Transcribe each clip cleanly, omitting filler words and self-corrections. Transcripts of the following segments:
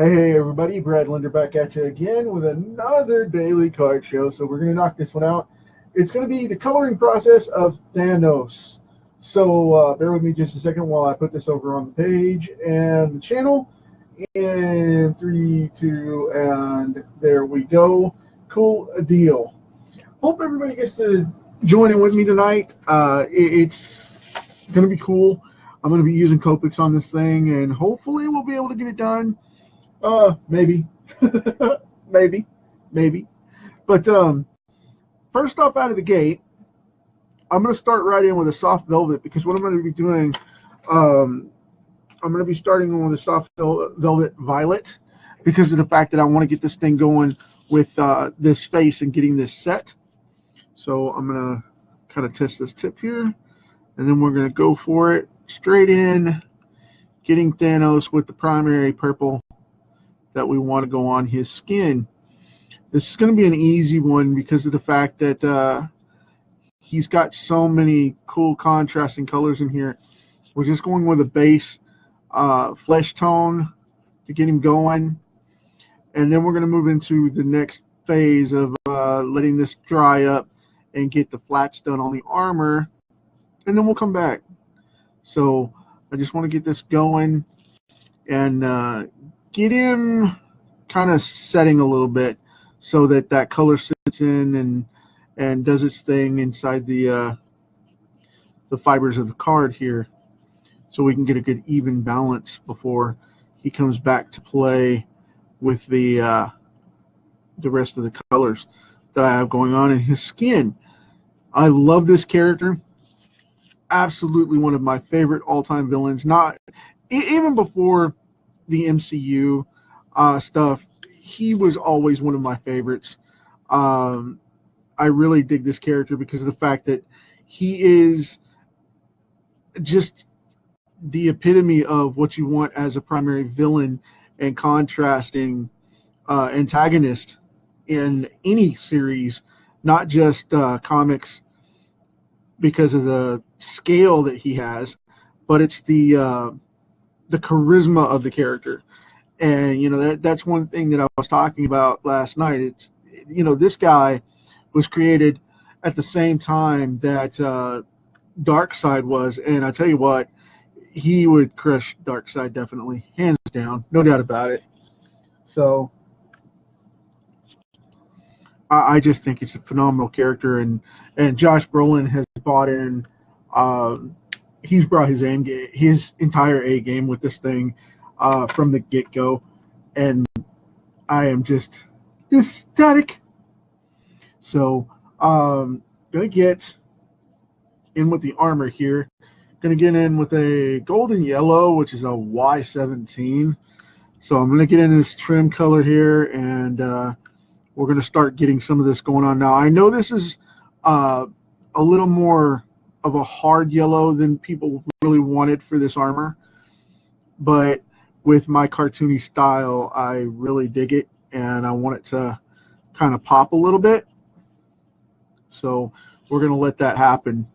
Hey everybody, Brad Linder back at you again with another daily card show. So we're going to knock this one out. It's going to be the coloring process of Thanos. So bear with me just a second while I put this over on the page and the channel. In 3, 2, and there we go. Cool deal. Hope everybody gets to join in with me tonight. It's going to be cool. I'm going to be using Copics on this thing, and hopefully we'll be able to get it done. Maybe, maybe. But first off, out of the gate, I'm going to start right in with a soft velvet because what I'm going to be doing, I'm going to be starting with a soft velvet violet because of the fact that I want to get this thing going with this face and getting this set. So I'm going to kind of test this tip here, and then we're going to go for it straight in, getting Thanos with the primary purple that we want to go on his skin. This is going to be an easy one because of the fact that he's got so many cool contrasting colors in here. We're just going with a base flesh tone to get him going, and then we're going to move into the next phase of letting this dry up and get the flats done on the armor, and then we'll come back. So I just want to get this going and get him kind of setting a little bit so that that color sits in and does its thing inside the fibers of the card here, so we can get a good even balance before he comes back to play with the rest of the colors that I have going on in his skin. I love this character. Absolutely one of my favorite all-time villains. Not even before the MCU stuff, he was always one of my favorites. I really dig this character because of the fact that he is just the epitome of what you want as a primary villain and contrasting antagonist in any series, not just comics, because of the scale that he has, but it's the charisma of the character. And that's one thing that I was talking about last night. It's this guy was created at the same time that Darkseid was, and I tell you what, he would crush Darkseid definitely, hands down, no doubt about it. So I just think it's a phenomenal character, and Josh Brolin has bought in. He's brought his entire A game with this thing from the get-go, and I am just ecstatic. So gonna get in with the armor here. Gonna get in with a golden yellow, which is a Y17. So I'm gonna get in this trim color here, and we're gonna start getting some of this going on now. I know this is a little more of a hard yellow than people really wanted for this armor, but with my cartoony style, I really dig it, and I want it to kind of pop a little bit. So we're going to let that happen,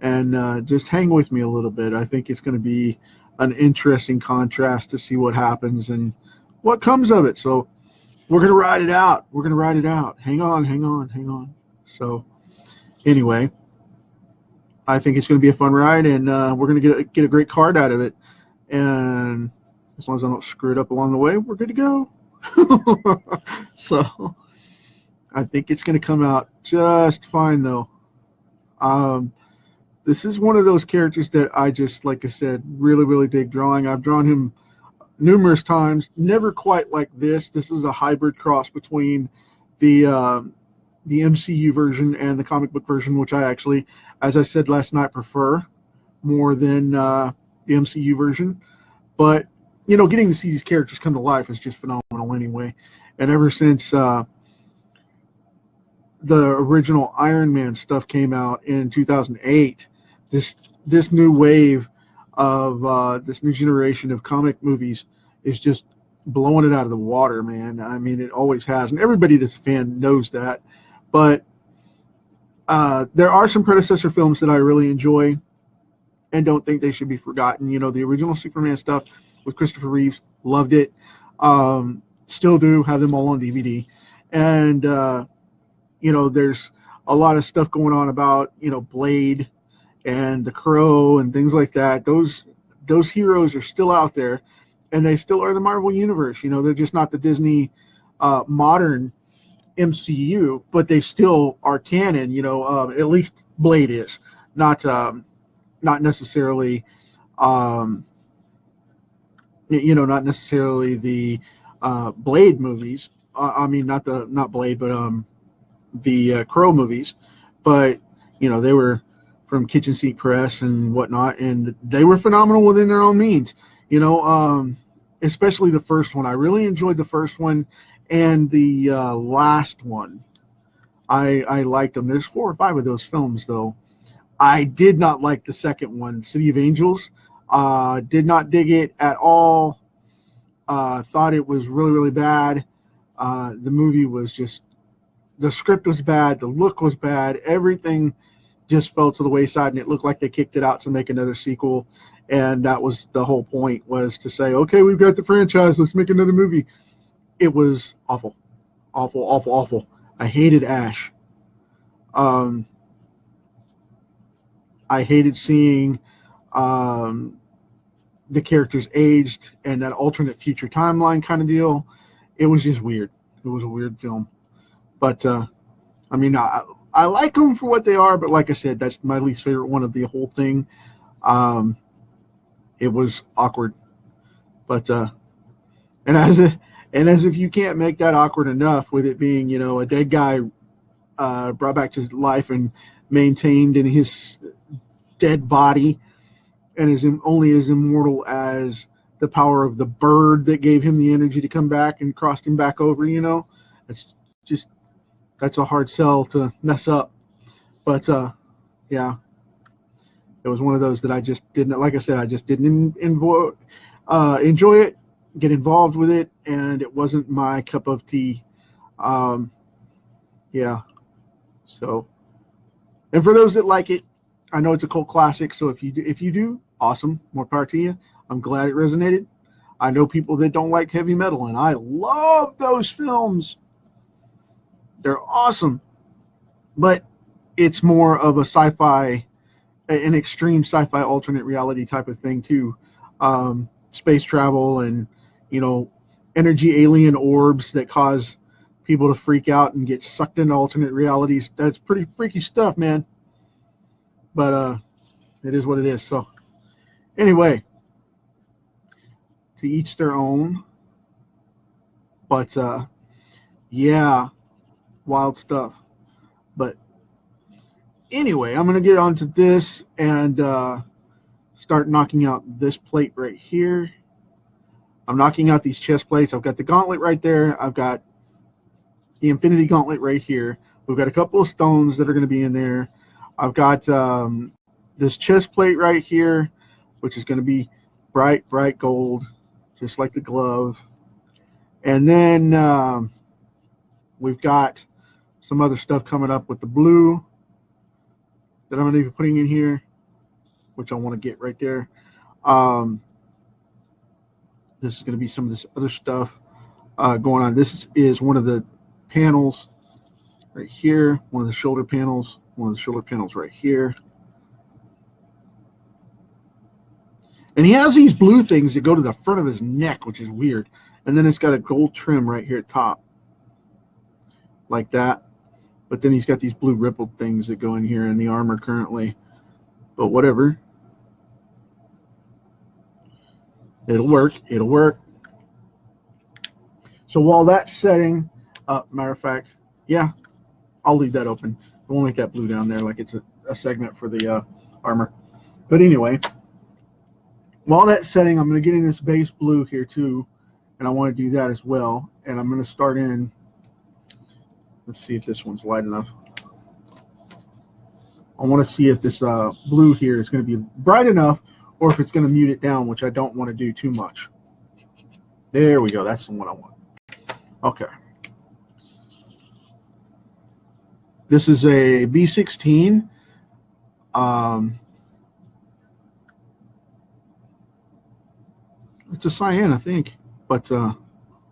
and just hang with me a little bit. I think it's going to be an interesting contrast to see what happens and what comes of it. So we're going to ride it out. We're going to ride it out. Hang on, hang on, hang on. So anyway, I think it's going to be a fun ride, and we're going to get a great card out of it. And as long as I don't screw it up along the way, we're good to go. So I think it's going to come out just fine, though. This is one of those characters that I just, like I said, really, really dig drawing. I've drawn him numerous times, never quite like this. This is a hybrid cross between the MCU version and the comic book version, which I actually, as I said last night, prefer more than the MCU version. But getting to see these characters come to life is just phenomenal anyway. And ever since the original Iron Man stuff came out in 2008, this new wave of this new generation of comic movies is just blowing it out of the water, man. I mean, it always has, and everybody that's a fan knows that. But there are some predecessor films that I really enjoy and don't think they should be forgotten. The original Superman stuff with Christopher Reeves, loved it. Still do have them all on DVD. And, there's a lot of stuff going on about, Blade and the Crow and things like that. Those heroes are still out there, and they still are the Marvel Universe. They're just not the Disney modern MCU, but they still are canon. At least Blade is not necessarily, um, not necessarily the Blade movies. I mean, not Blade, but the Crow movies. But they were from Kitchen Sink Press and whatnot, and they were phenomenal within their own means. Especially the first one. I really enjoyed the first one, and the last one. I liked them. There's 4 or 5 of those films, though. I did not like the second one, City of Angels. Did not dig it at all. Thought it was really, really bad. The movie was just, the script was bad, the look was bad, everything just fell to the wayside, and it looked like they kicked it out to make another sequel. And that was the whole point, was to say, okay, we've got the franchise, let's make another movie. It was awful. Awful, awful, awful. I hated Ash. I hated seeing the characters aged and that alternate future timeline kind of deal. It was just weird. It was a weird film. But, I mean, I like them for what they are, but like I said, that's my least favorite one of the whole thing. It was awkward. But, and as if you can't make that awkward enough, with it being, a dead guy brought back to life and maintained in his dead body, and is only as immortal as the power of the bird that gave him the energy to come back and crossed him back over. It's just, that's a hard sell to mess up. But yeah, it was one of those that I just didn't, like I said, I just didn't enjoy it, get involved with it, and it wasn't my cup of tea. Yeah. So, and for those that like it, I know it's a cult classic, so if you do, awesome, more power to you. I'm glad it resonated. I know people that don't like heavy metal, and I love those films. They're awesome, but it's more of a sci-fi, an extreme sci-fi alternate reality type of thing too. Space travel and, energy alien orbs that cause people to freak out and get sucked into alternate realities. That's pretty freaky stuff, man. But it is what it is. So anyway, to each their own. But yeah, wild stuff. But anyway, I'm going to get onto this and start knocking out this plate right here. I'm knocking out these chest plates. I've got the gauntlet right there. I've got the Infinity Gauntlet right here. We've got a couple of stones that are going to be in there. I've got this chest plate right here, which is going to be bright, bright gold, just like the glove. And then we've got some other stuff coming up with the blue that I'm going to be putting in here, which I want to get right there. This is going to be some of this other stuff going on. This is one of the panels right here, one of the shoulder panels, right here. And he has these blue things that go to the front of his neck, which is weird. And then it's got a gold trim right here at top, like that. But then he's got these blue rippled things that go in here in the armor currently. But whatever. It'll work. It'll work. So while that's setting, matter of fact, yeah, I'll leave that open. I won't make that blue down there like it's a segment for the armor. But anyway, while that's setting, I'm going to get in this base blue here too. And I want to do that as well. And I'm going to start in. Let's see if this one's light enough. I want to see if this blue here is going to be bright enough, or if it's going to mute it down, which I don't want to do too much. There we go. That's the one I want. Okay. This is a B16. It's a cyan, I think. But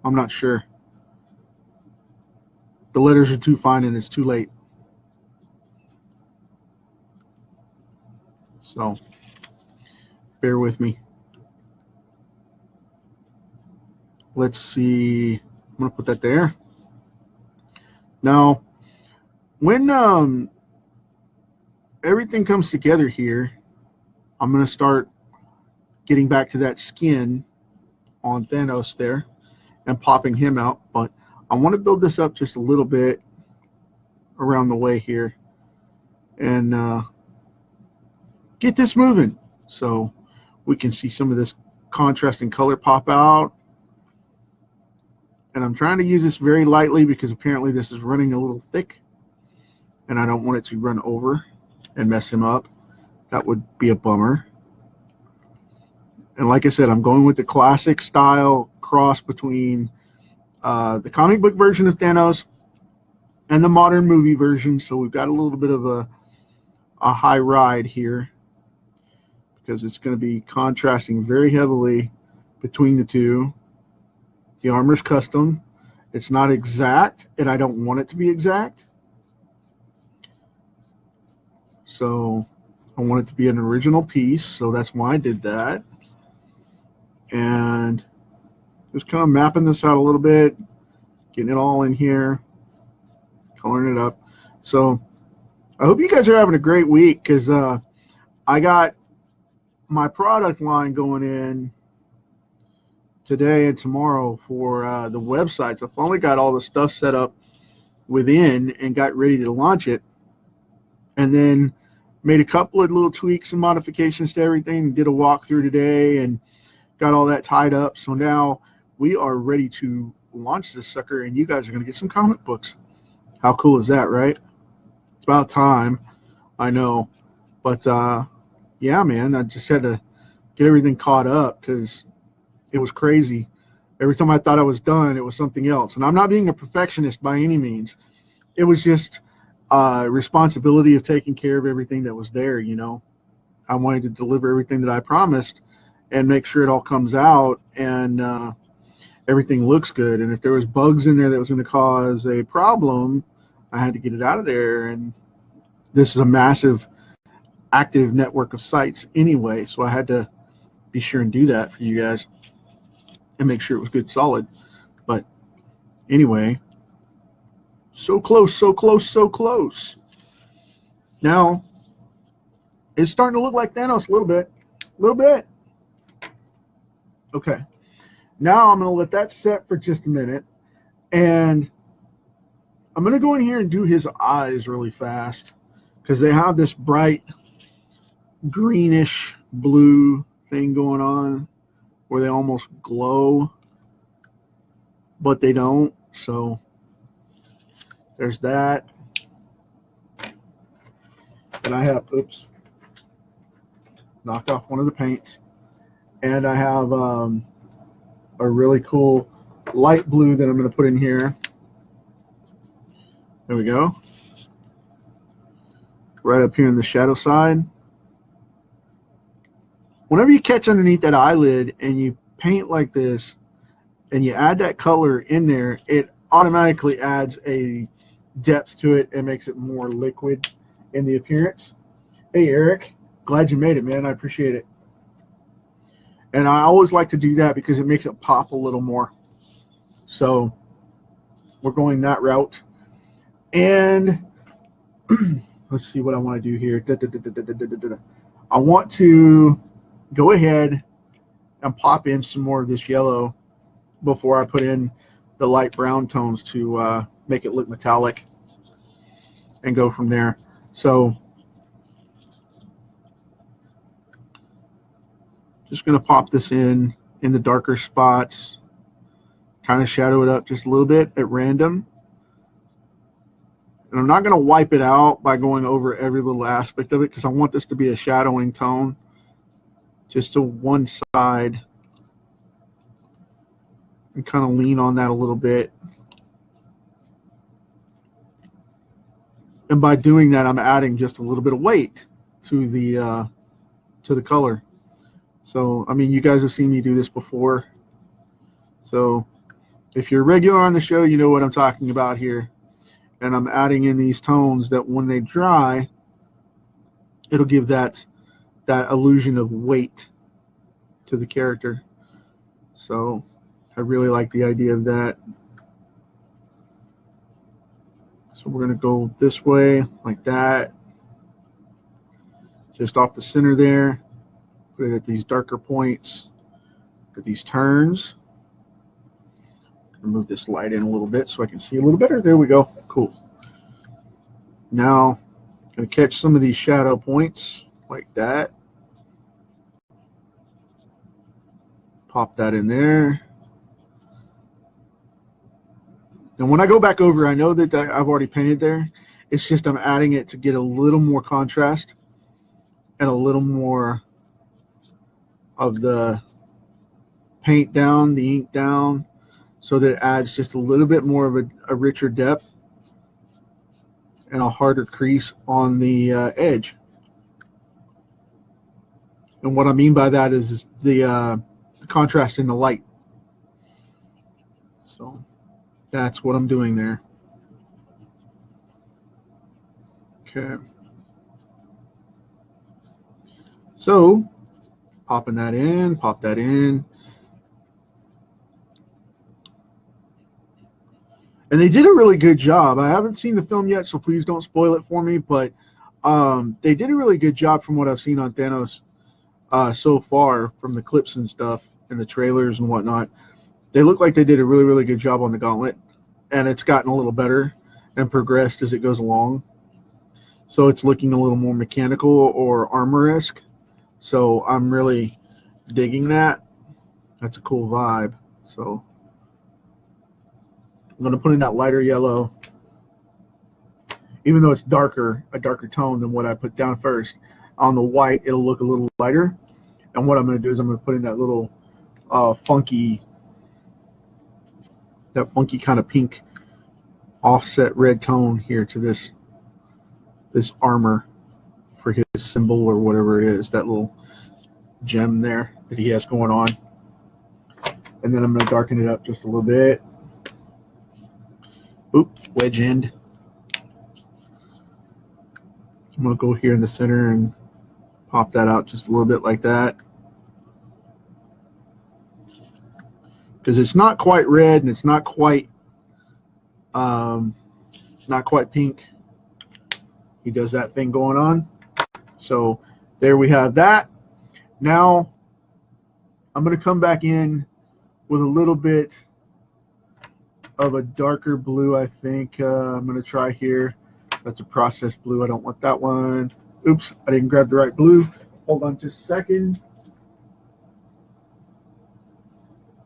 I'm not sure. The letters are too fine and it's too late. So bear with me. Let's see. I'm going to put that there. Now, when everything comes together here, I'm going to start getting back to that skin on Thanos there and popping him out. But I want to build this up just a little bit around the way here and get this moving so we can see some of this contrasting color pop out. And I'm trying to use this very lightly because apparently this is running a little thick and I don't want it to run over and mess him up. That would be a bummer. And like I said, I'm going with the classic style cross between the comic book version of Thanos and the modern movie version. So we've got a little bit of a high ride here because it's going to be contrasting very heavily between the two. The armor's custom. It's not exact, and I don't want it to be exact. So I want it to be an original piece, so that's why I did that. And just kind of mapping this out a little bit, getting it all in here, coloring it up. So I hope you guys are having a great week because I got my product line going in today and tomorrow for the websites. I finally got all the stuff set up within and got ready to launch it, and then made a couple of little tweaks and modifications to everything. Did a walkthrough today and got all that tied up. So now we are ready to launch this sucker, and you guys are going to get some comic books. How cool is that, right? It's about time, I know. But yeah, man, I just had to get everything caught up because it was crazy. Every time I thought I was done, it was something else. And I'm not being a perfectionist by any means. It was just responsibility of taking care of everything that was there, you know. I wanted to deliver everything that I promised and make sure it all comes out and everything looks good. And if there was bugs in there that was going to cause a problem, I had to get it out of there. And this is a massive active network of sites anyway, so I had to be sure and do that for you guys and make sure it was good solid. But anyway, so close, so close, so close. Now it's starting to look like Thanos a little bit. Okay, now I'm going to let that set for just a minute, and I'm going to go in here and do his eyes really fast because they have this bright greenish blue thing going on where they almost glow, but they don't. So there's that. And I have, oops, knocked off one of the paints. And I have a really cool light blue that I'm going to put in here. There we go. Right up here in the shadow side. Whenever you catch underneath that eyelid and you paint like this and you add that color in there, it automatically adds a depth to it and makes it more liquid in the appearance. Hey, Eric, glad you made it, man. I appreciate it. And I always like to do that because it makes it pop a little more. So we're going that route. And let's see what I want to do here. I want to go ahead and pop in some more of this yellow before I put in the light brown tones to make it look metallic and go from there. So just going to pop this in the darker spots, kind of shadow it up just a little bit at random. And I'm not going to wipe it out by going over every little aspect of it because I want this to be a shadowing tone just to one side and kind of lean on that a little bit. And by doing that, I'm adding just a little bit of weight to the color. So, I mean, you guys have seen me do this before. So If you're regular on the show, you know what I'm talking about here. And I'm adding in these tones that when they dry, it'll give that illusion of weight to the character. So I really like the idea of that. So we're going to go this way, like that. Just off the center there. Put it at these darker points, at these turns. Move this light in a little bit so I can see a little better. There we go. Cool. Now, I'm going to catch some of these shadow points like that. Pop that in there. And when I go back over, I know that I've already painted there. It's just I'm adding it to get a little more contrast and a little more of the paint down, the ink down, so that it adds just a little bit more of a richer depth and a harder crease on the edge. And what I mean by that is the contrast in the light. So that's what I'm doing there. Okay. So popping that in, pop that in. And they did a really good job. I haven't seen the film yet, so please don't spoil it for me. But they did a really good job from what I've seen on Thanos so far, from the clips and stuff and the trailers and whatnot. They look like they did a really, really good job on the gauntlet. And it's gotten a little better and progressed as it goes along. So it's looking a little more mechanical or armor-esque. So I'm really digging that. That's a cool vibe. So I'm going to put in that lighter yellow, even though it's darker, a darker tone than what I put down first. On the white, it'll look a little lighter. And what I'm going to do is I'm going to put in that little funky kind of pink offset red tone here to this armor for his symbol or whatever it is, that little gem there that he has going on. And then I'm going to darken it up just a little bit. Oops, wedge end. I'm going to go here in the center and pop that out just a little bit like that. Because it's not quite red and it's not quite pink. He does that thing going on. So there we have that. Now I'm going to come back in with a little bit of a darker blue, I think. I'm going to try here. That's a processed blue. I don't want that one. Oops, I didn't grab the right blue. Hold on just a second.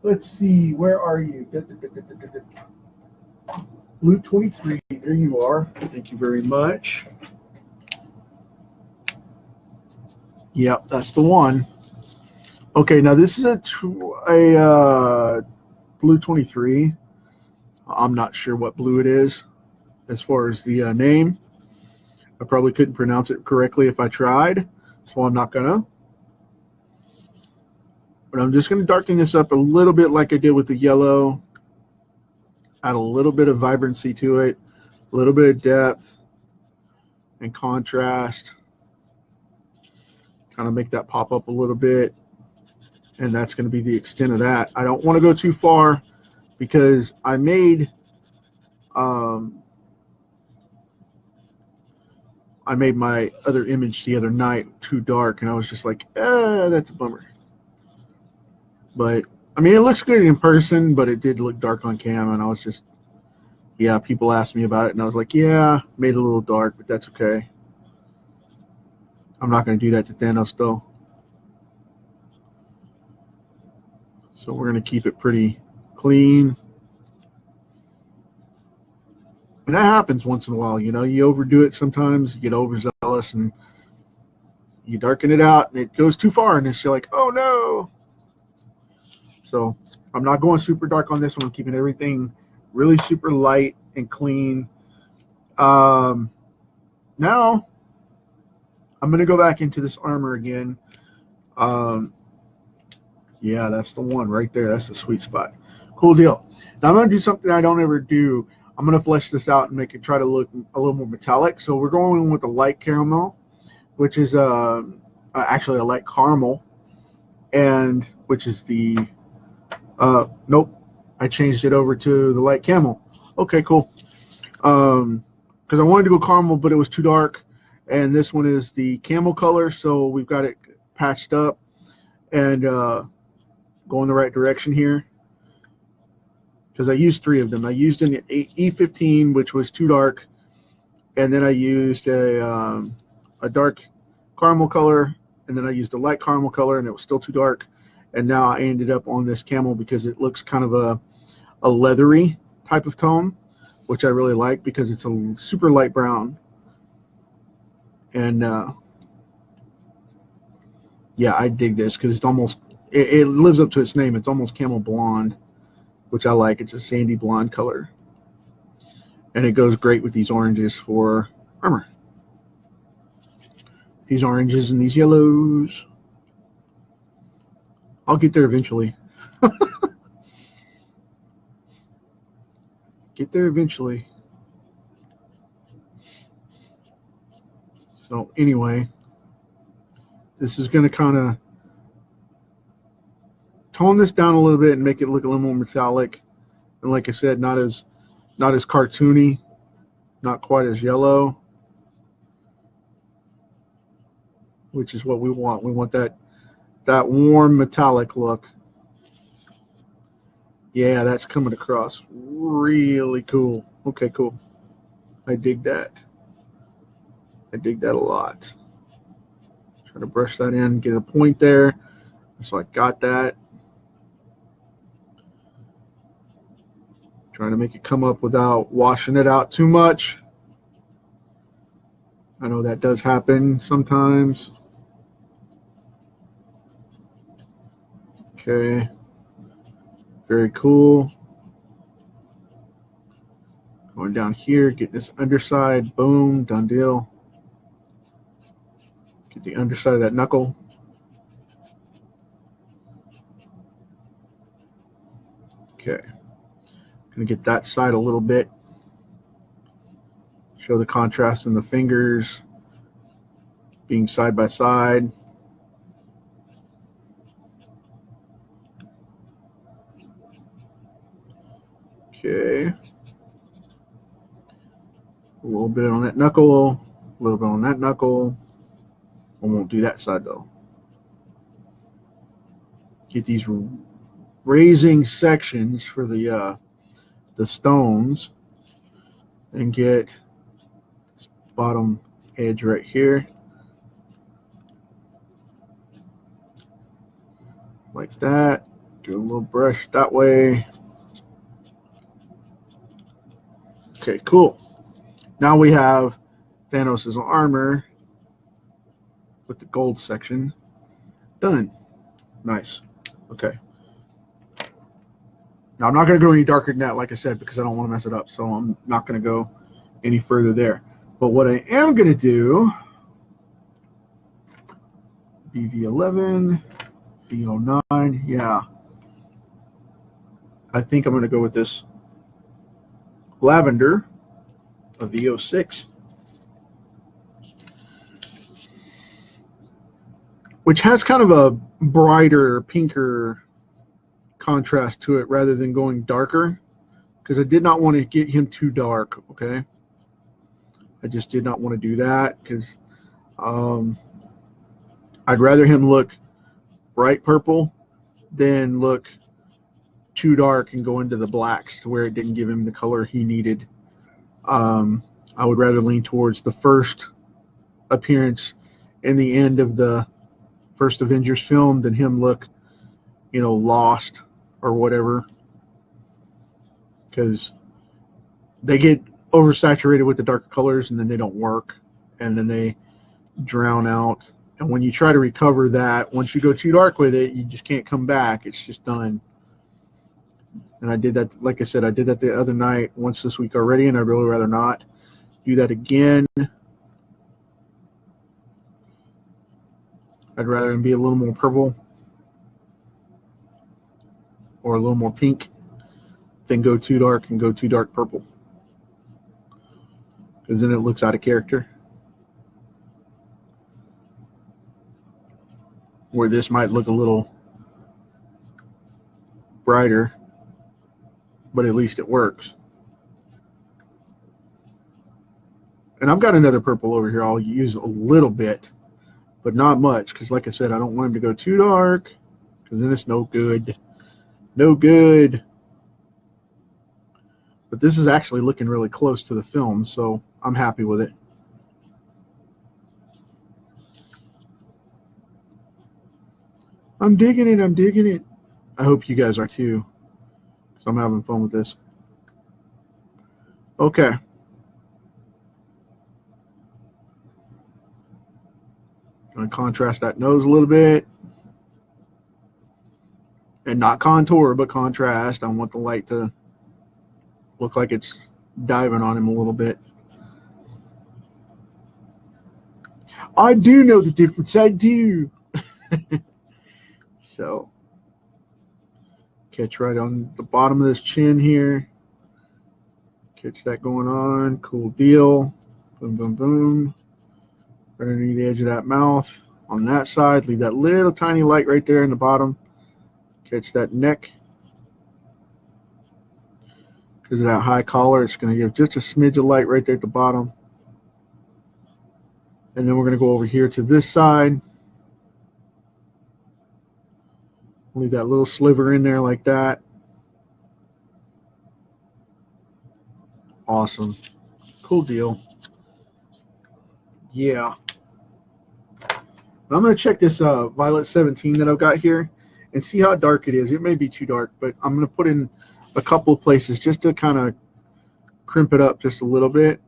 Let's see, where are you? Blue 23, there you are. Thank you very much. Yep, that's the one. Okay, now this is a blue 23. I'm not sure what blue it is as far as the name. I probably couldn't pronounce it correctly if I tried, so I'm not gonna. But I'm just gonna darken this up a little bit like I did with the yellow. Add a little bit of vibrancy to it, a little bit of depth and contrast. Kind of make that pop up a little bit. And that's going to be the extent of that. I don't want to go too far because I made my other image the other night too dark, and I was just like, that's a bummer. But I mean, it looks good in person, but it did look dark on cam, and I was just, yeah, people asked me about it, and I was like, yeah, made it a little dark, but that's okay. I'm not going to do that to Thanos, though. So we're going to keep it pretty clean. And that happens once in a while, you know. You overdo it sometimes, you get overzealous, and you darken it out, and it goes too far, and it's like, oh, no. So I'm not going super dark on this one. I'm keeping everything really super light and clean. Now I'm going to go back into this armor again. Yeah, that's the one right there. That's the sweet spot. Cool deal. Now I'm going to do something I don't ever do. I'm going to flesh this out and make it try to look a little more metallic. So we're going with a light caramel, which is actually a light caramel, and which is the nope, I changed it over to the light camel. Okay, cool. Because I wanted to go caramel, but it was too dark, and this one is the camel color, so we've got it patched up and go in the right direction here. Because I used 3 of them. I used an E15, which was too dark, and then I used a dark caramel color, and then I used a light caramel color, and it was still too dark. And now I ended up on this camel because it looks kind of a leathery type of tone, which I really like because it's a super light brown. And yeah, I dig this because it's almost, it lives up to its name. It's almost camel blonde, which I like. It's a sandy blonde color. And it goes great with these oranges for armor. These oranges and these yellows. I'll get there eventually. Get there eventually. So anyway, this is going to kind of tone this down a little bit and make it look a little more metallic. And like I said, not as cartoony, not quite as yellow, which is what we want. We want that warm metallic look. Yeah, that's coming across really cool. Okay, cool. I dig that. I dig that a lot. Try to brush that in, get a point there. So I got that. Trying to make it come up without washing it out too much. I know that does happen sometimes. Okay. Very cool. Going down here, get this underside. Boom, done deal. Get the underside of that knuckle. Okay. Gonna get that side a little bit. Show the contrast in the fingers being side by side. Okay. A little bit on that knuckle, a little bit on that knuckle. I won't do that side though. Get these raising sections for the stones, and get this bottom edge right here, like that. Do a little brush that way. Okay, cool. Now we have Thanos' armor with the gold section done. Nice. Okay. Now I'm not going to go any darker than that, like I said, because I don't want to mess it up. So I'm not going to go any further there. But what I am going to do, BV11, V09, yeah. I think I'm going to go with this lavender of V06, which has kind of a brighter, pinker contrast to it rather than going darker, because I did not want to get him too dark. Okay, I just did not want to do that because I'd rather him look bright purple than look too dark and go into the blacks to where it didn't give him the color he needed. I would rather lean towards the first appearance in the end of the first Avengers film than him look, you know, lost or whatever, because they get oversaturated with the darker colors and then they don't work and then they drown out. And when you try to recover that, once you go too dark with it, you just can't come back. It's just done. And I did that, like I said, I did that the other night once this week already, and I'd really rather not do that again. I'd rather be a little more purple or a little more pink then go too dark and go too dark purple, because then it looks out of character. Where this might look a little brighter, but at least it works. And I've got another purple over here I'll use a little bit, but not much, because like I said, I don't want him to go too dark, because then it's no good. No good. But this is actually looking really close to the film, so I'm happy with it. I'm digging it. I'm digging it. I hope you guys are too, because I'm having fun with this. Okay. Going to contrast that nose a little bit. And not contour, but contrast. I want the light to look like it's diving on him a little bit. I do know the difference. I do. So, catch right on the bottom of this chin here. Catch that going on. Cool deal. Boom, boom, boom. Right underneath the edge of that mouth. On that side, leave that little tiny light right there in the bottom. Catch that neck. Because of that high collar, it's going to give just a smidge of light right there at the bottom. And then we're going to go over here to this side. Leave that little sliver in there like that. Awesome. Cool deal. Yeah. I'm going to check this Violet 17 that I've got here and see how dark it is. It may be too dark, but I'm going to put in a couple of places just to kind of crimp it up just a little bit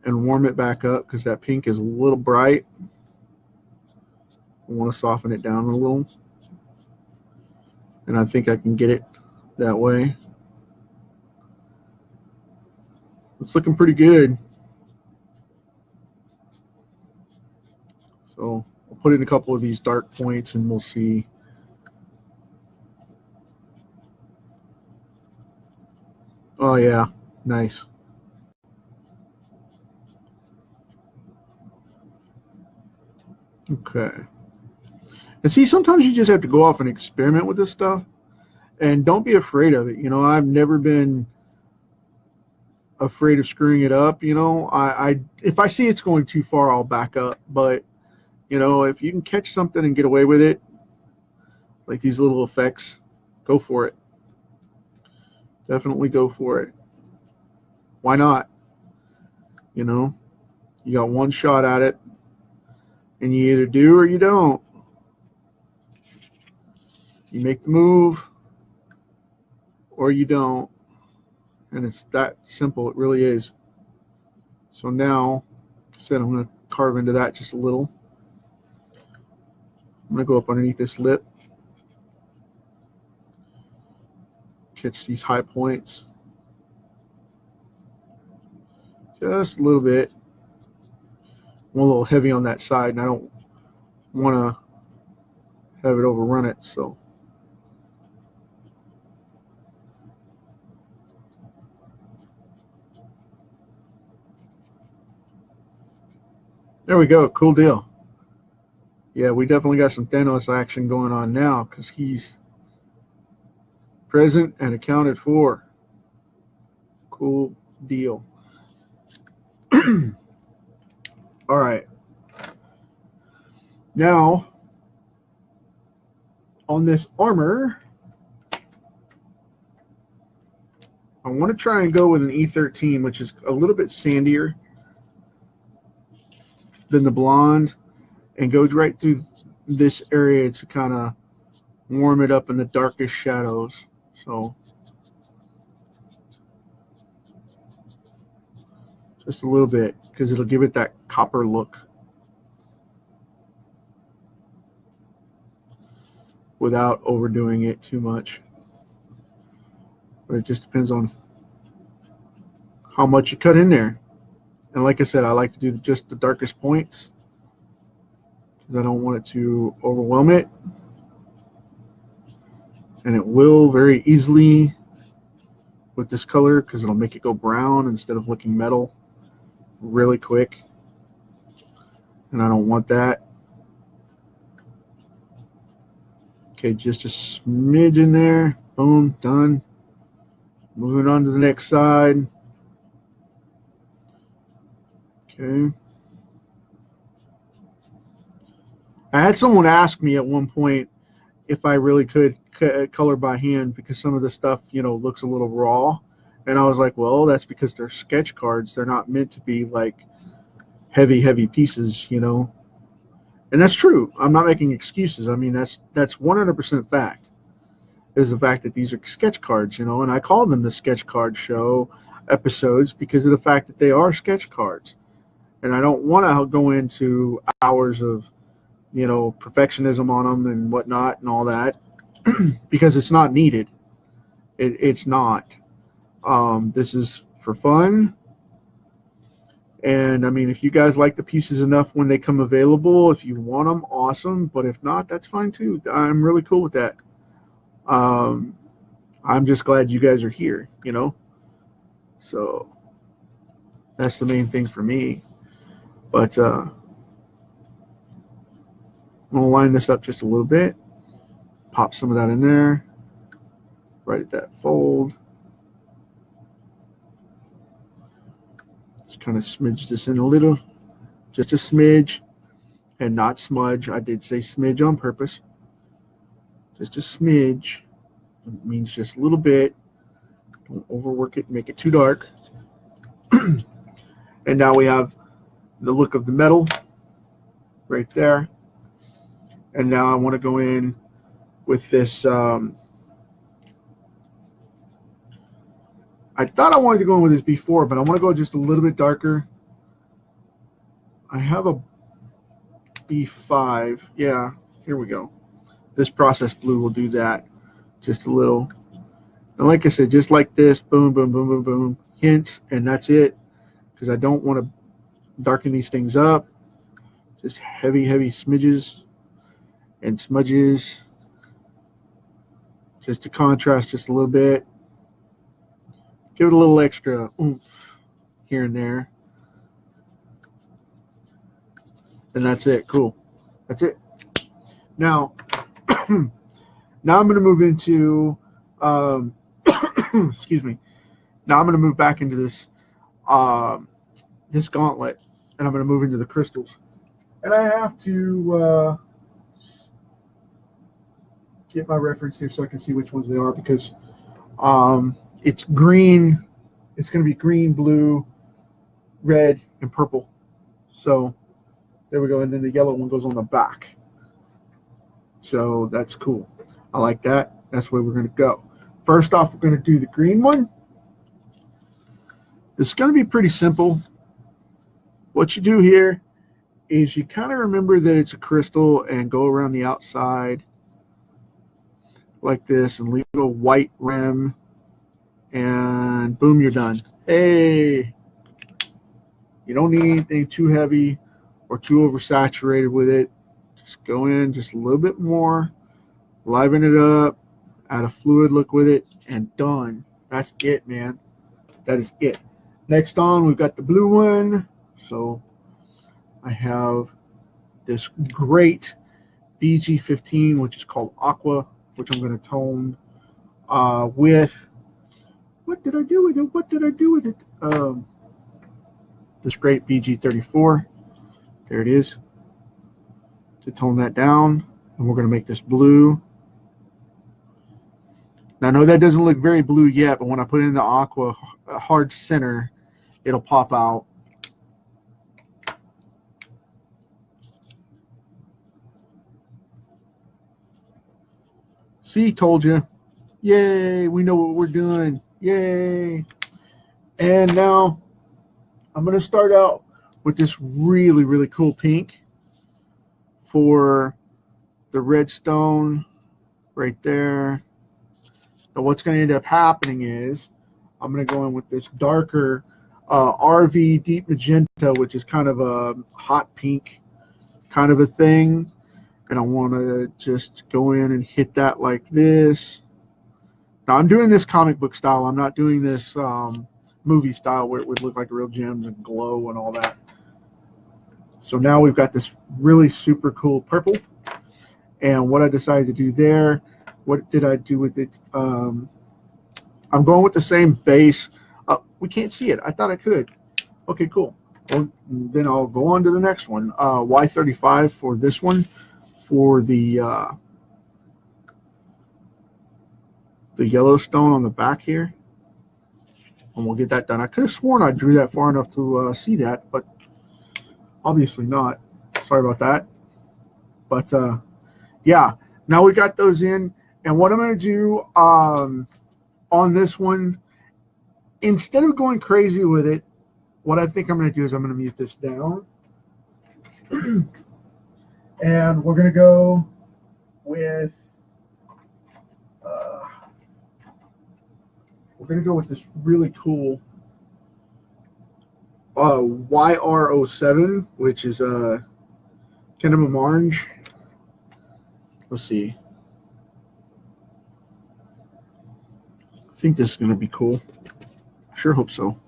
and warm it back up, because that pink is a little bright. I want to soften it down a little, and I think I can get it that way. It's looking pretty good. So I'll put in a couple of these dark points and we'll see. Oh yeah, nice. Okay. And see, sometimes you just have to go off and experiment with this stuff, and don't be afraid of it. You know, I've never been afraid of screwing it up. You know, if I see it's going too far, I'll back up. But you know, if you can catch something and get away with it, like these little effects, go for it. Definitely go for it. Why not? You know, you got one shot at it, and you either do or you don't. You make the move or you don't. And it's that simple. It really is. So now, like I said, I'm going to carve into that just a little. I'm going to go up underneath this lip. Catch these high points. Just a little bit. I'm a little heavy on that side, and I don't want to have it overrun it, so. There we go. Cool deal. Yeah, we definitely got some Thanos action going on now, because he's present and accounted for. Cool deal. All right. Now, on this armor, I want to try and go with an E13, which is a little bit sandier than the blonde, and goes right through this area to kind of warm it up in the darkest shadows. So just a little bit, because it'll give it that copper look without overdoing it too much. But it just depends on how much you cut in there. And like I said, I like to do just the darkest points, because I don't want it to overwhelm it. and it will very easily with this color because it'll make it go brown instead of looking metal really quick, and I don't want that. Okay, just a smidge in there. Boom, done. Moving on to the next side. Okay. I had someone ask me at one point if I really could color by hand because some of the stuff, you know, looks a little raw. And I was like, well, that's because they're sketch cards. They're not meant to be like heavy pieces, you know. And that's true. I'm not making excuses. I mean, that's 100% fact. Is the fact that these are sketch cards, you know, and I call them the sketch card show episodes because of the fact that they are sketch cards. And I don't want to go into hours of, you know, perfectionism on them and whatnot and all that because it's not needed. It's not. This is for fun. And I mean, if you guys like the pieces enough when they come available, if you want them, awesome. But if not, that's fine too. I'm really cool with that. I'm just glad you guys are here, you know. So that's the main thing for me. But I'm gonna line this up just a little bit. Pop some of that in there. Right at that fold. Just kind of smidge this in a little, just a smidge, and not smudge. I did say smidge on purpose. Just a smidge. It means just a little bit. Don't overwork it, make it too dark. And now we have the look of the metal right there. And now I want to go in with this. I thought I wanted to go in with this before, but I want to go just a little bit darker. I have a B5. Yeah, here we go. This process blue will do that. Just a little. And like I said, just like this, boom, boom, boom, boom, boom, hints, and that's it. Because I don't want to darken these things up. Just heavy smidges and smudges. Just to contrast just a little bit. Give it a little extra oomph here and there. And that's it. Cool. That's it. Now, now I'm going to move into, excuse me. Now I'm going to move back into this, this gauntlet, and I'm going to move into the crystals. And I have to get my reference here so I can see which ones they are because it's green. It's going to be green, blue, red, and purple. So there we go. And then the yellow one goes on the back. So that's cool. I like that. That's where we're going to go. First off, we're going to do the green one. It's going to be pretty simple. What you do here is you kind of remember that it's a crystal and go around the outside like this and leave a white rim. And boom, you're done. Hey, you don't need anything too heavy or too oversaturated with it. Just go in just a little bit more, liven it up, add a fluid look with it, and done. That's it, man. That is it. Next on, we've got the blue one. So I have this great BG15, which is called Aqua, which I'm going to tone with. What did I do with it? What did I do with it? This great BG34. There it is. To tone that down. And we're going to make this blue. Now, I know that doesn't look very blue yet, but when I put it in the aqua hard center, it'll pop out. See, told you. Yay, we know what we're doing. Yay. And now I'm going to start out with this really, really cool pink for the redstone right there. Now what's going to end up happening is I'm going to go in with this darker RV deep magenta, which is kind of a hot pink kind of a thing. And I want to just go in and hit that like this. Now I'm doing this comic book style. I'm not doing this movie style where it would look like real gems and glow and all that. So now we've got this really super cool purple. And what I decided to do there, what did I do with it? I'm going with the same base. We can't see it. I thought I could. Okay, cool. Well, then I'll go on to the next one. Y35 for this one, for the Yellowstone on the back here. And we'll get that done. I could have sworn I drew that far enough to see that, but obviously not. Sorry about that. But yeah, now we got those in. And what I'm going to do on this one, instead of going crazy with it, what I think I'm going to do is I'm going to mute this down. And we're going to go with this really cool YR07, which is kind of an orange. Let's see. I think this is going to be cool. Sure hope so.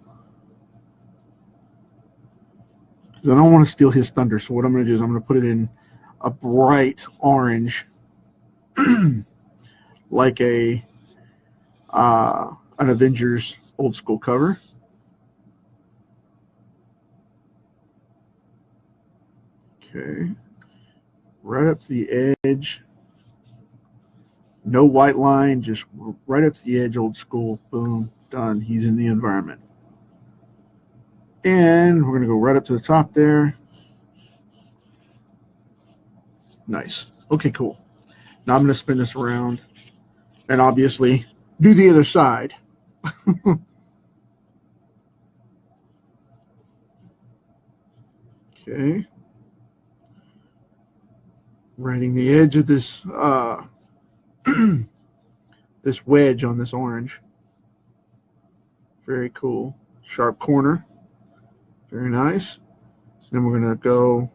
Because I don't want to steal his thunder. So what I'm going to do is I'm going to put it in a bright orange, like an Avengers old school cover. Okay. Right up to the edge. No white line, just right up to the edge, old school. Boom, done. He's in the environment. And we're going to go right up to the top there. Nice. Okay, cool. Now I'm going to spin this around and obviously do the other side. Okay. Writing the edge of this this wedge on this orange. Very cool. Sharp corner. Very nice. Then we're going to go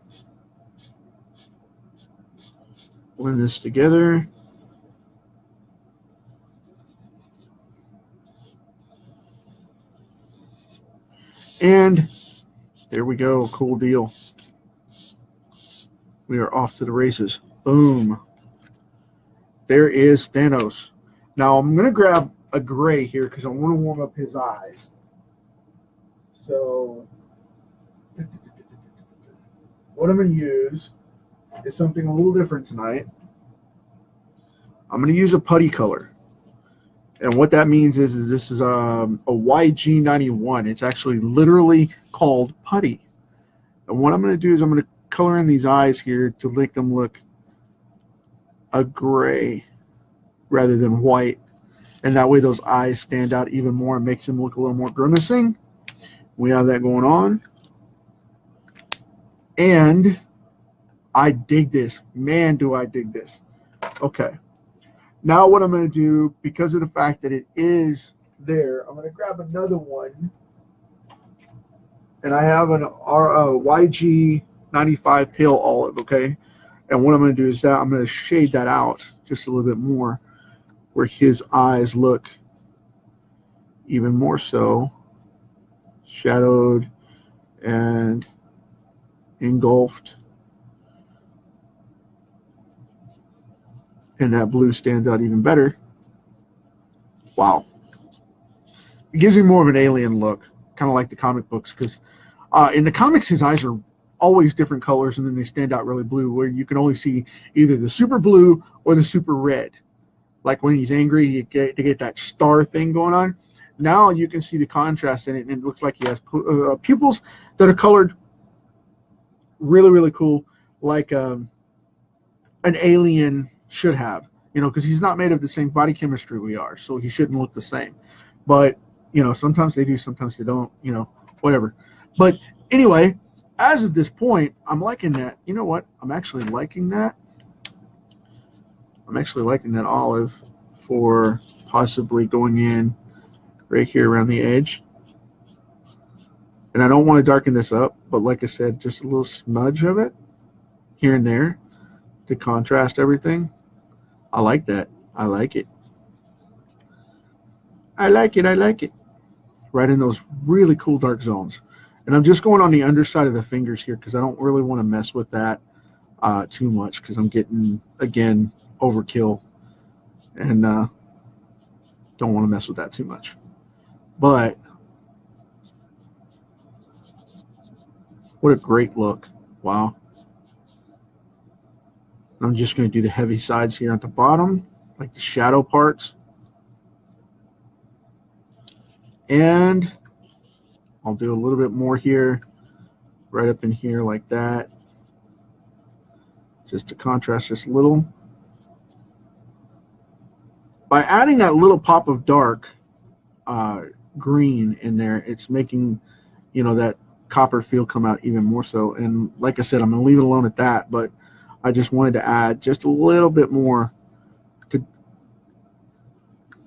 blend this together. And there we go. Cool deal. We are off to the races. Boom. There is Thanos. Now I'm going to grab a gray here because I want to warm up his eyes. So what I'm going to use is something a little different tonight. I'm going to use a putty color. And what that means is this is a YG91. It's actually literally called putty. And what I'm going to do is I'm going to color in these eyes here to make them look a gray rather than white. And that way those eyes stand out even more and makes them look a little more grimacing. We have that going on. And I dig this. Man, do I dig this. Okay. Now what I'm going to do, because of the fact that it is there, I'm going to grab another one. And I have an YG95 Pale Olive, okay? And what I'm going to do is that I'm going to shade that out just a little bit more where his eyes look even more so shadowed and engulfed. And that blue stands out even better. Wow. It gives me more of an alien look, kind of like the comic books, because in the comics his eyes are always different colors and then they stand out really blue, where you can only see either the super blue or the super red. Like when he's angry, you get that star thing going on. Now you can see the contrast in it, and it looks like he has pupils that are colored really, really cool, like an alien should have, you know, because he's not made of the same body chemistry we are, so he shouldn't look the same. But, you know, sometimes they do, sometimes they don't, you know, whatever. But anyway, as of this point, I'm liking that. You know what? I'm actually liking that. I'm actually liking that olive for possibly going in right here around the edge. And I don't want to darken this up, but like I said, just a little smudge of it here and there to contrast everything. I like that. I like it. I like it. I like it. Right in those really cool dark zones. And I'm just going on the underside of the fingers here because I don't really want to mess with that too much because I'm getting, again, overkill. And don't want to mess with that too much. But what a great look. Wow. I'm just going to do the heavy sides here at the bottom, like the shadow parts. And I'll do a little bit more here, right up in here like that, just to contrast just a little. By adding that little pop of dark green in there, it's making, you know, that copper feel come out even more so. And like I said, I'm going to leave it alone at that, but I just wanted to add just a little bit more to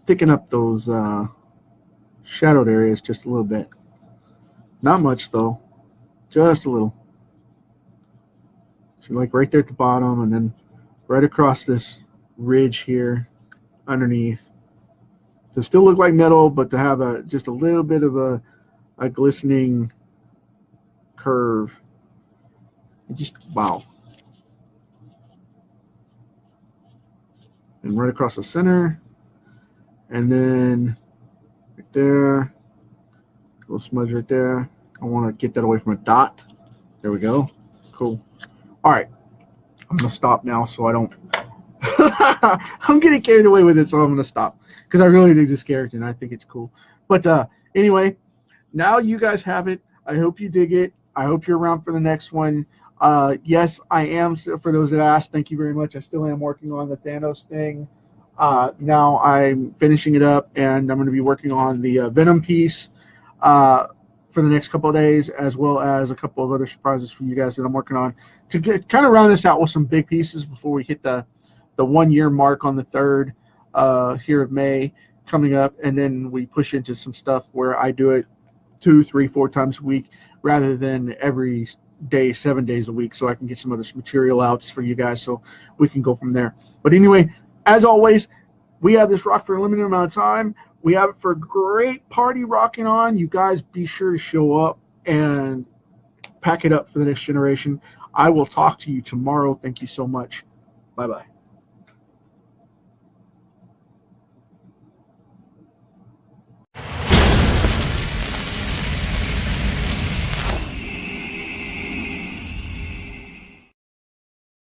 thicken up those shadowed areas just a little bit. Not much though, just a little. So like right there at the bottom, and then right across this ridge here underneath, to still look like metal, but to have just a little bit of a glistening curve. And just wow. And right across the center, and then right there, a little smudge right there. I want to get that away from a dot. There we go. Cool. All right, I'm gonna stop now so I don't. I'm getting carried away with it, so I'm gonna stop because I really dig this character and I think it's cool. But anyway, now you guys have it. I hope you dig it. I hope you're around for the next one. Yes, I am. For those that asked, thank you very much. I still am working on the Thanos thing. Now I'm finishing it up, and I'm going to be working on the Venom piece for the next couple of days, as well as a couple of other surprises for you guys that I'm working on to kind of round this out with some big pieces before we hit the 1 year mark on the 3rd here of May coming up, and then we push into some stuff where I do it 2, 3, 4 times a week rather than every day, 7 days a week, so I can get some other material out for you guys so we can go from there. But anyway, as always, we have this rock for a limited amount of time. We have it for a great party rocking on. You guys be sure to show up and pack it up for the next generation. I will talk to you tomorrow. Thank you so much. Bye-bye.